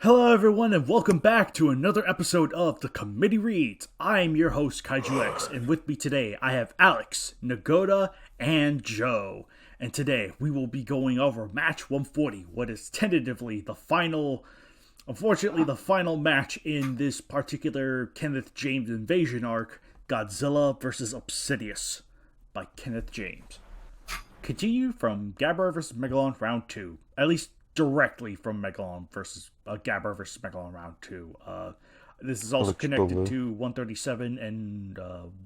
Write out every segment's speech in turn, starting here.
Hello everyone and welcome back to another episode of The Committee Reads. I am your host KWCs, and with me today I have Alex, Nagoda, and Joe. And today we will be going over match 140, what is tentatively the final match in this particular Kenneth James invasion arc, Godzilla vs. Obsidius by Kenneth James. Continue from Gabra vs. Megalon round 2, at least directly from Megalon versus Gabra versus Megalon round 2. This is also connected to 137 and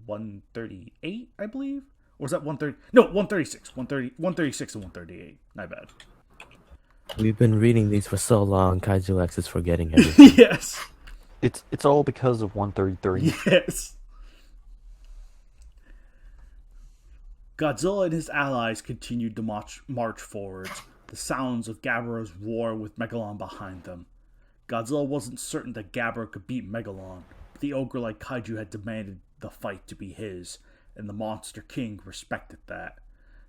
138, I believe. Or was that 130? No, 136. 136 and 138. My bad. We've been reading these for so long, KWCs is forgetting everything. Yes. It's all because of 133. Yes. Godzilla and his allies continued to march forwards, the sounds of Gabra's war with Megalon behind them. Godzilla wasn't certain that Gabra could beat Megalon, but the ogre-like kaiju had demanded the fight to be his, and the Monster King respected that.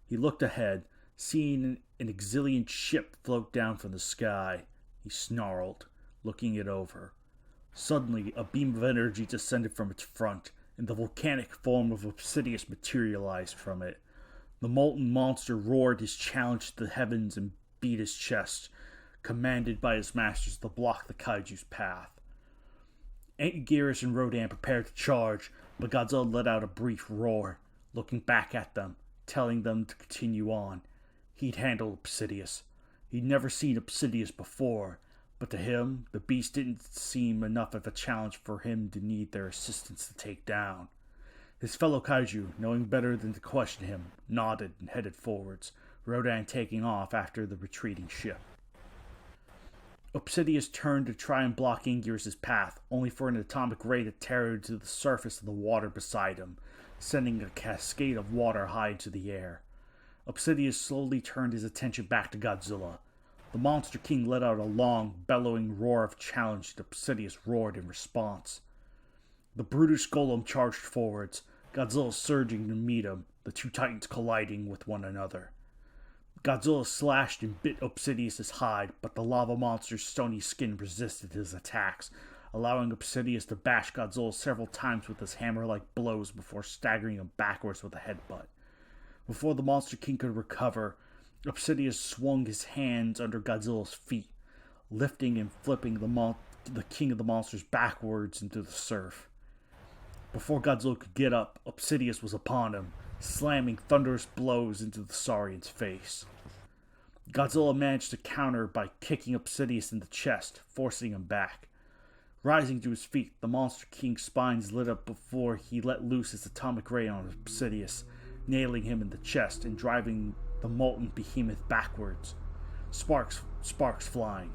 He looked ahead, seeing an exilian ship float down from the sky. He snarled, looking it over. Suddenly, a beam of energy descended from its front, and the volcanic form of Obsidius materialized from it. The molten monster roared his challenge to the heavens and beat his chest, commanded by his masters to block the kaiju's path. Anguirus and Rodan prepared to charge, but Godzilla let out a brief roar, looking back at them, telling them to continue on. He'd handle Obsidius. He'd never seen Obsidius before, but to him, the beast didn't seem enough of a challenge for him to need their assistance to take down. His fellow kaiju, knowing better than to question him, nodded and headed forwards, Rodan taking off after the retreating ship. Obsidius turned to try and block Anguirus' path, only for an atomic ray to tear to the surface of the water beside him, sending a cascade of water high into the air. Obsidius slowly turned his attention back to Godzilla. The Monster King let out a long, bellowing roar of challenge that Obsidius roared in response. The brutish golem charged forwards, Godzilla surging to meet him, the two titans colliding with one another. Godzilla slashed and bit Obsidius' hide, but the lava monster's stony skin resisted his attacks, allowing Obsidius to bash Godzilla several times with his hammer-like blows before staggering him backwards with a headbutt. Before the Monster King could recover, Obsidius swung his hands under Godzilla's feet, lifting and flipping the king of the monsters backwards into the surf. Before Godzilla could get up, Obsidius was upon him, slamming thunderous blows into the Saurian's face. Godzilla managed to counter by kicking Obsidius in the chest, forcing him back. Rising to his feet, the Monster King's spines lit up before he let loose his atomic ray on Obsidius, nailing him in the chest and driving the molten behemoth backwards, sparks flying.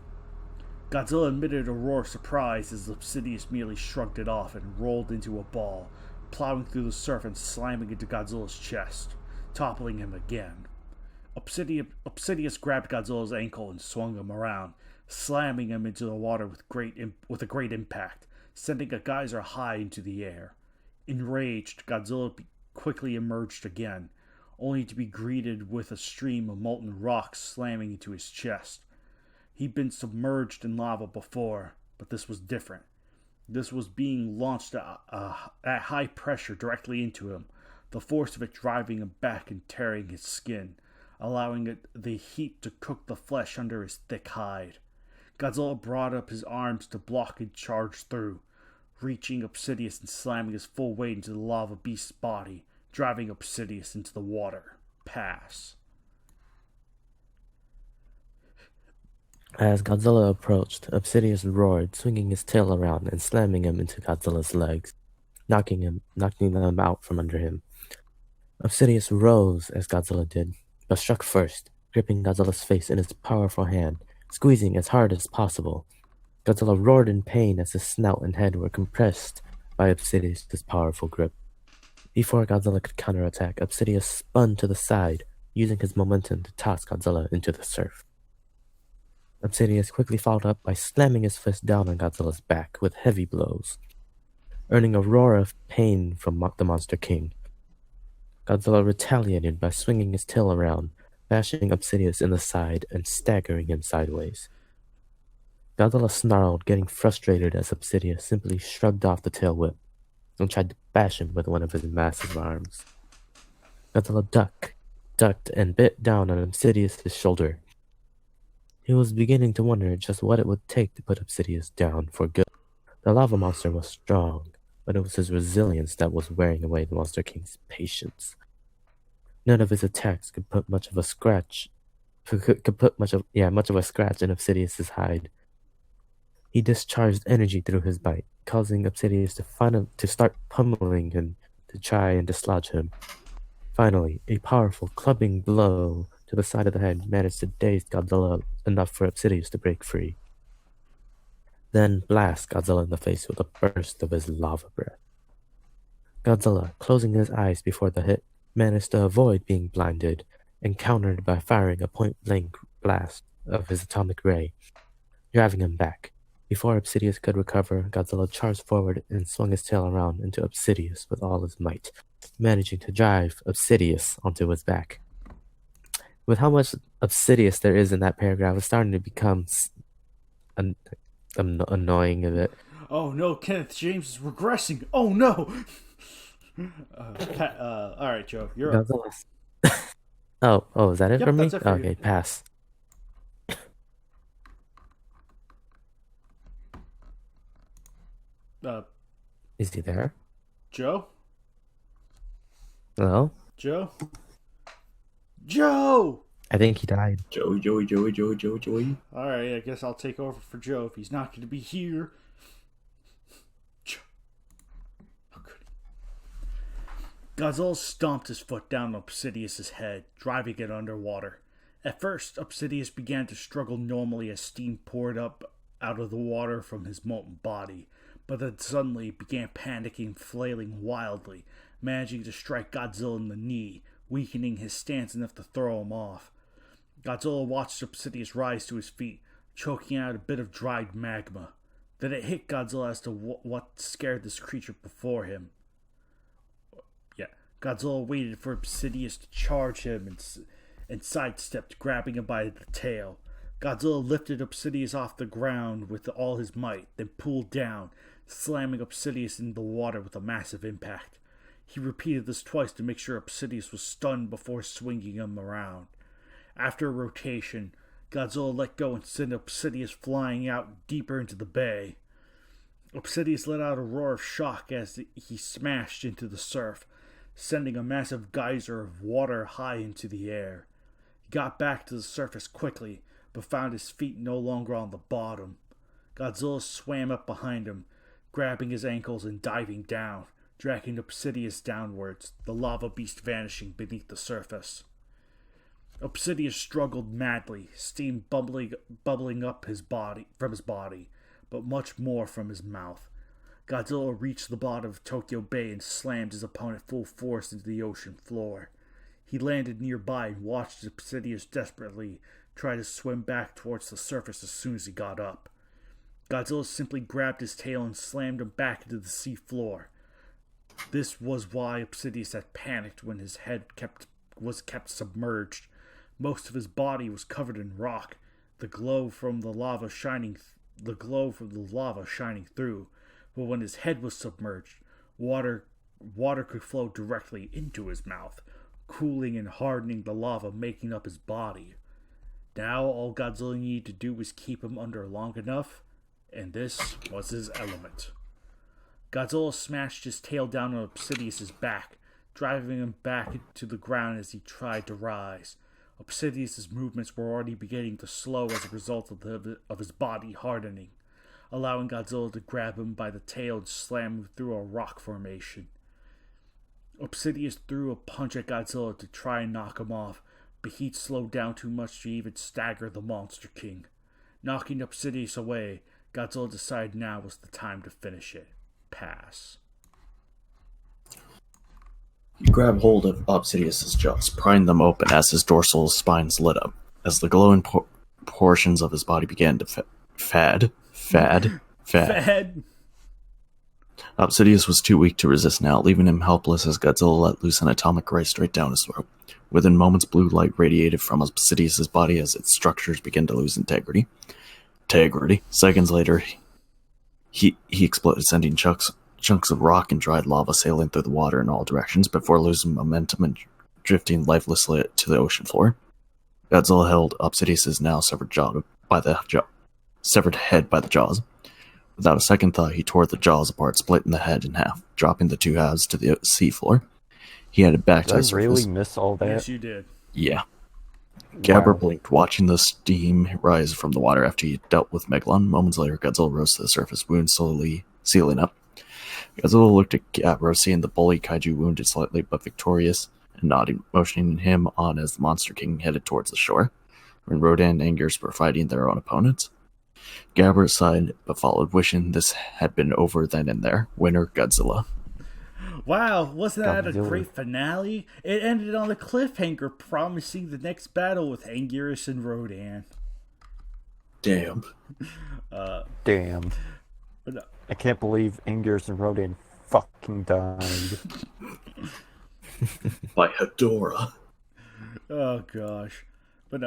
Godzilla emitted a roar of surprise as Obsidius merely shrugged it off and rolled into a ball, plowing through the surf and slamming into Godzilla's chest, toppling him again. Obsidius grabbed Godzilla's ankle and swung him around, slamming him into the water with a great impact, sending a geyser high into the air. Enraged, Godzilla quickly emerged again, only to be greeted with a stream of molten rocks slamming into his chest. He'd been submerged in lava before, but this was different. This was being launched at high pressure directly into him, the force of it driving him back and tearing his skin, allowing the heat to cook the flesh under his thick hide. Godzilla brought up his arms to block and charge through, reaching Obsidius and slamming his full weight into the lava beast's body, driving Obsidius into the water. Pass. As Godzilla approached, Obsidius roared, swinging his tail around and slamming him into Godzilla's legs, knocking them out from under him. Obsidius rose as Godzilla did, but struck first, gripping Godzilla's face in his powerful hand, squeezing as hard as possible. Godzilla roared in pain as his snout and head were compressed by Obsidius' powerful grip. Before Godzilla could counterattack, Obsidius spun to the side, using his momentum to toss Godzilla into the surf. Obsidius quickly followed up by slamming his fist down on Godzilla's back with heavy blows, earning a roar of pain from the Monster King. Godzilla retaliated by swinging his tail around, bashing Obsidius in the side and staggering him sideways. Godzilla snarled, getting frustrated as Obsidius simply shrugged off the tail whip and tried to bash him with one of his massive arms. Godzilla ducked, and bit down on Obsidius' shoulder. He was beginning to wonder just what it would take to put Obsidius down for good. The lava monster was strong, but it was his resilience that was wearing away the Monster King's patience. None of his attacks could put much of a scratch in Obsidius' hide. He discharged energy through his bite, causing Obsidius to start pummeling him to try and dislodge him. Finally, a powerful clubbing blow to the side of the head managed to daze Godzilla enough for Obsidius to break free. Then blast Godzilla in the face with a burst of his lava breath. Godzilla, closing his eyes before the hit, managed to avoid being blinded and countered by firing a point-blank blast of his atomic ray, driving him back. Before Obsidius could recover, Godzilla charged forward and swung his tail around into Obsidius with all his might, managing to drive Obsidius onto his back. With how much Obsidius there is in that paragraph, it's starting to become annoying a bit. Oh no, Kenneth James is regressing. Oh no! Alright, Joe, you're up. Oh, is that it Yep, for me? that's it for Okay, you. pass. Is he there? Joe? Hello? Joe? Joe! I think he died. Joey. Alright, I guess I'll take over for Joe if he's not going to be here. Joe. How could he? Godzilla stomped his foot down on Obsidius' head, driving it underwater. At first, Obsidius began to struggle normally as steam poured up out of the water from his molten body, but then suddenly began panicking, flailing wildly, managing to strike Godzilla in the knee, weakening his stance enough to throw him off. Godzilla watched Obsidius rise to his feet, choking out a bit of dried magma. Then it hit Godzilla as to what scared this creature before him. Godzilla waited for Obsidius to charge him and sidestepped, grabbing him by the tail. Godzilla lifted Obsidius off the ground with all his might, then pulled down, slamming Obsidius into the water with a massive impact. He repeated this twice to make sure Obsidius was stunned before swinging him around. After a rotation, Godzilla let go and sent Obsidius flying out deeper into the bay. Obsidius let out a roar of shock as he smashed into the surf, sending a massive geyser of water high into the air. He got back to the surface quickly, but found his feet no longer on the bottom. Godzilla swam up behind him, grabbing his ankles and diving down, dragging Obsidius downwards, the lava beast vanishing beneath the surface. Obsidius struggled madly, steam bubbling up from his body, but much more from his mouth. Godzilla reached the bottom of Tokyo Bay and slammed his opponent full force into the ocean floor. He landed nearby and watched Obsidius desperately try to swim back towards the surface as soon as he got up. Godzilla simply grabbed his tail and slammed him back into the sea floor. This was why Obsidius had panicked when his head was kept submerged. Most of his body was covered in rock, the glow from the lava shining through. But when his head was submerged, water could flow directly into his mouth, cooling and hardening the lava making up his body. Now all Godzilla needed to do was keep him under long enough, and this was his element. Godzilla smashed his tail down on Obsidius' back, driving him back to the ground as he tried to rise. Obsidius' movements were already beginning to slow as a result of his body hardening, allowing Godzilla to grab him by the tail and slam him through a rock formation. Obsidius threw a punch at Godzilla to try and knock him off, but he'd slowed down too much to even stagger the Monster King. Knocking Obsidius away, Godzilla decided now was the time to finish it. Pass. He grabbed hold of Obsidius' jaws, prying them open as his dorsal spines lit up, as the glowing portions of his body began to fad. Obsidius was too weak to resist now, leaving him helpless as Godzilla let loose an atomic ray straight down his throat. Within moments, blue light radiated from Obsidius' body as its structures began to lose integrity. integrity. Seconds later, he exploded, sending chunks of rock and dried lava sailing through the water in all directions before losing momentum and drifting lifelessly to the ocean floor. Godzilla held Obsidius' now severed severed head by the jaws. Without a second thought, he tore the jaws apart, splitting the head in half, dropping the two halves to the seafloor. He headed back to the Did I surface. really miss all that? Yes, you did. Yeah. Gabber Wow. blinked, watching the steam rise from the water after he dealt with Megalon. Moments later, Godzilla rose to the surface, wound slowly sealing up. Godzilla looked at Gabber, seeing the bully Kaiju wounded slightly but victorious, and nodding, motioning him on as the Monster King headed towards the shore. When Rodan and Angus were fighting their own opponents, Gabber sighed but followed, wishing this had been over then and there. Winner, Godzilla. Wow, wasn't that a Godzilla. great finale? It ended on a cliffhanger promising the next battle with Anguirus and Rodan. Damn. Damn. But, I can't believe Angus and Rodan fucking died. By Hedora. oh gosh. But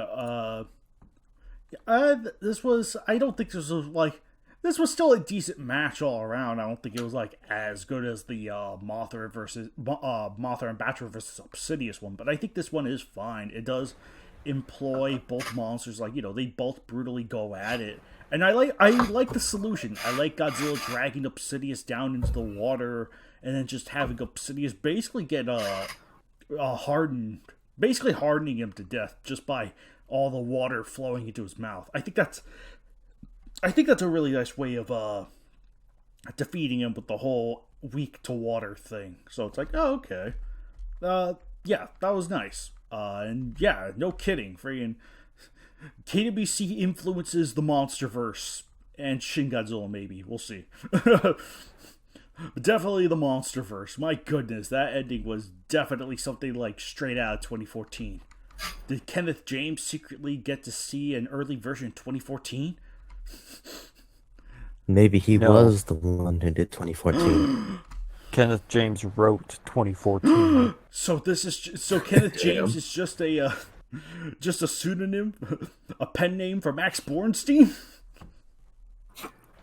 this was, I don't think this was like, this was still a decent match all around. I don't think it was like as good as the Mothra and Batra versus Obsidius one, but I think this one is fine. It does employ both monsters, like, you know, they both brutally go at it. And I like the solution. I like Godzilla dragging Obsidius down into the water and then just having Obsidius basically get hardened, basically hardening him to death just by all the water flowing into his mouth. I think that's a really nice way of defeating him with the whole weak to water thing. So it's like, oh, okay. Yeah, that was nice. And yeah, no kidding. Freaking KWC influences the Monsterverse and Shin Godzilla, maybe. We'll see. But definitely the Monsterverse. My goodness, that ending was definitely something like straight out of 2014. Did Kenneth James secretly get to see an early version in 2014? Maybe he No. was the one who did 2014. Kenneth James wrote 2014. So Kenneth James is just a pseudonym, a pen name for Max Bornstein.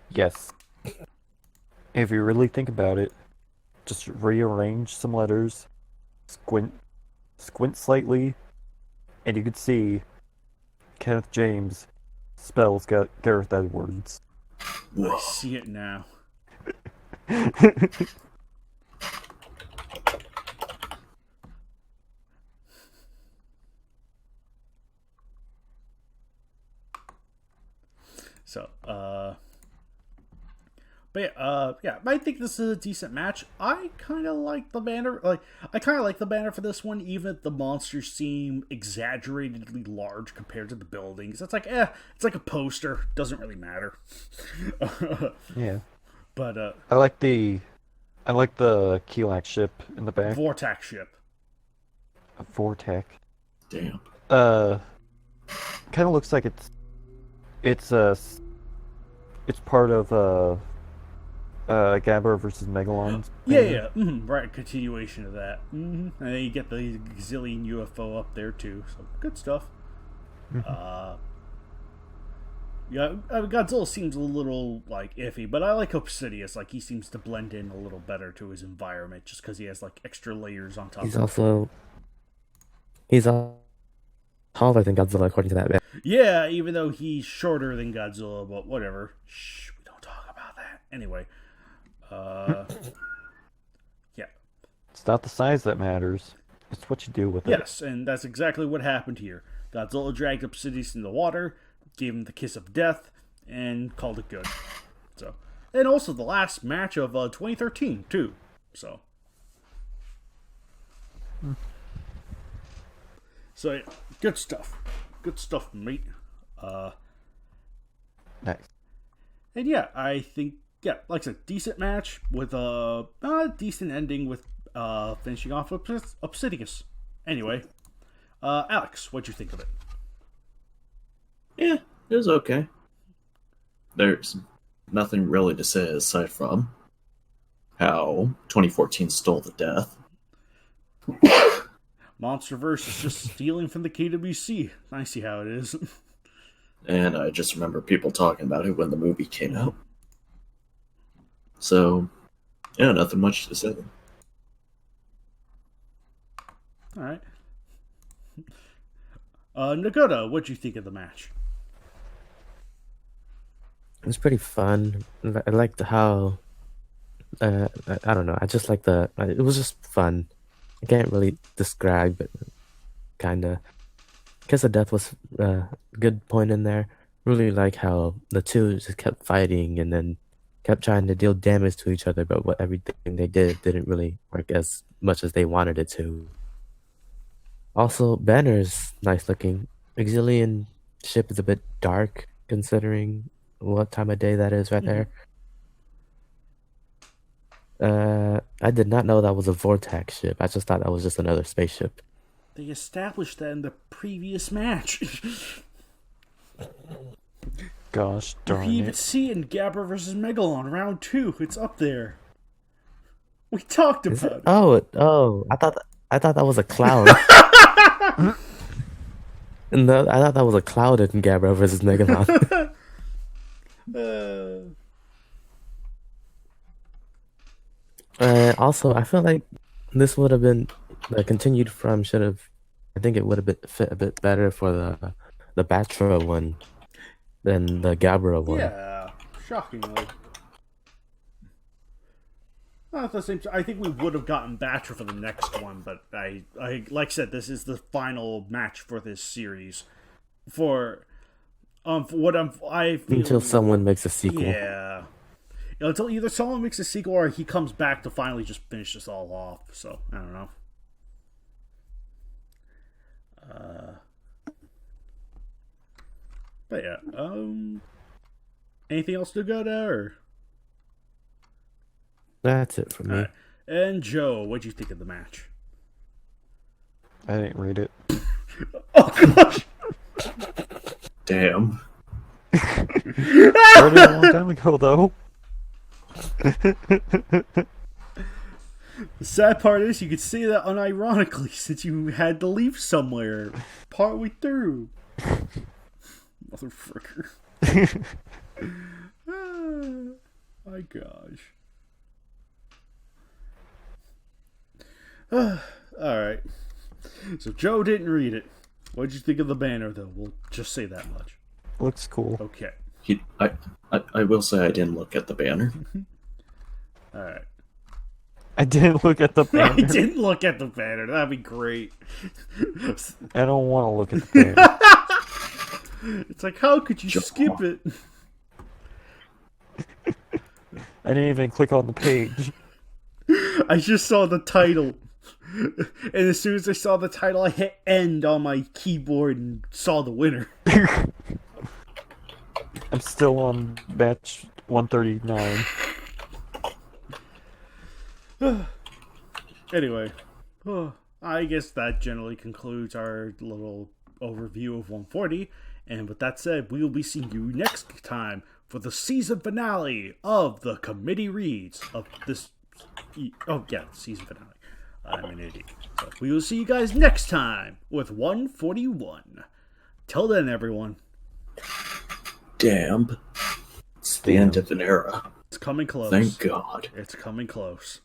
Yes. If you really think about it, just rearrange some letters, squint slightly, and you could see Kenneth James spells Gareth Edwards. I see it now. So, but yeah, I think this is a decent match. I kind of like the banner. For this one, even if the monsters seem exaggeratedly large compared to the buildings. It's like, it's like a poster. Doesn't really matter. Yeah. But I like the Keelak ship in the back. Vortex ship. Vortec. Damn. Kind of looks like it's part of Gabber versus Megalon's. Yeah. Right, continuation of that. And then you get the Gazillion UFO up there too. So good stuff. Yeah, Godzilla seems a little like iffy, but I like Obsidius. Like, he seems to blend in a little better to his environment, just because he has like extra layers on top. He's of taller than Godzilla, according to that man. Yeah, even though he's shorter than Godzilla, but whatever. Shh, we don't talk about that. Anyway, yeah. It's not the size that matters. It's what you do with it. Yes, and that's exactly what happened here. Godzilla dragged Obsidius in the water, gave him the kiss of death, and called it good. So, and also the last match of 2013 too. So, so yeah, good stuff. Good stuff, mate. Nice. And yeah, I think, yeah, like I said, decent match with a decent ending with finishing off Obsidius. Anyway, Alex, what'd you think of it? Yeah, it was okay. There's nothing really to say aside from how 2014 stole the death. Monsterverse is just stealing from the KWC. I see how it is. and I just remember people talking about it when the movie came out. So, yeah, nothing much to say. All right. Nagoda, what'd you think of the match? It was pretty fun. I liked how I don't know. I just like it was just fun. I can't really describe it. Kinda. Kiss of Death was a good point in there. Really like how the two just kept fighting and then kept trying to deal damage to each other, but everything they did didn't really work as much as they wanted it to. Also, Banner's nice looking. Exilian ship is a bit dark considering what time of day that is right there. I did not know that was a Vortex ship. I just thought that was just another spaceship. They established that in the previous match. Gosh darn You can even it. see it in Gabra versus Megalon, round 2. It's up there. We talked Is about it? it. Oh! I thought that was a cloud. No, I thought that was a cloud in Gabra versus Megalon. Also, I feel like this would have been the continued from should have. I think it would have been fit a bit better for the Batra one than the Gabra one. Yeah, shockingly. Well, at the same time, I think we would have gotten Batra for the next one, but I like I said, this is the final match for this series. For what I feel, Until someone makes a sequel. yeah. Until either someone makes a sequel or he comes back to finally just finish this all off. So, I don't know. But yeah, anything else to go there? Or? That's it for me. Right. And Joe, what'd you think of the match? I didn't read it. Oh gosh! Damn. Read it a long time ago, though. The sad part is you could say that unironically since you had to leave somewhere partway through. Motherfucker. My gosh. Alright. So Joe didn't read it. What'd you think of the banner though? We'll just say that much. Looks cool. Okay. I will say I didn't look at the banner. Alright. I didn't look at the banner. I didn't look at the banner. That'd be great. I don't want to look at the banner. It's like, how could you skip it? I didn't even click on the page. I just saw the title. And as soon as I saw the title, I hit end on my keyboard and saw the winner. I'm still on batch 139. Anyway, I guess that generally concludes our little overview of 140. And with that said, we will be seeing you next time for the season finale of the committee reads of this. Oh, yeah, season finale. I'm an idiot. So we will see you guys next time with 141. Till then, everyone. Damn. It's the end of an era. It's coming close. Thank God. It's coming close.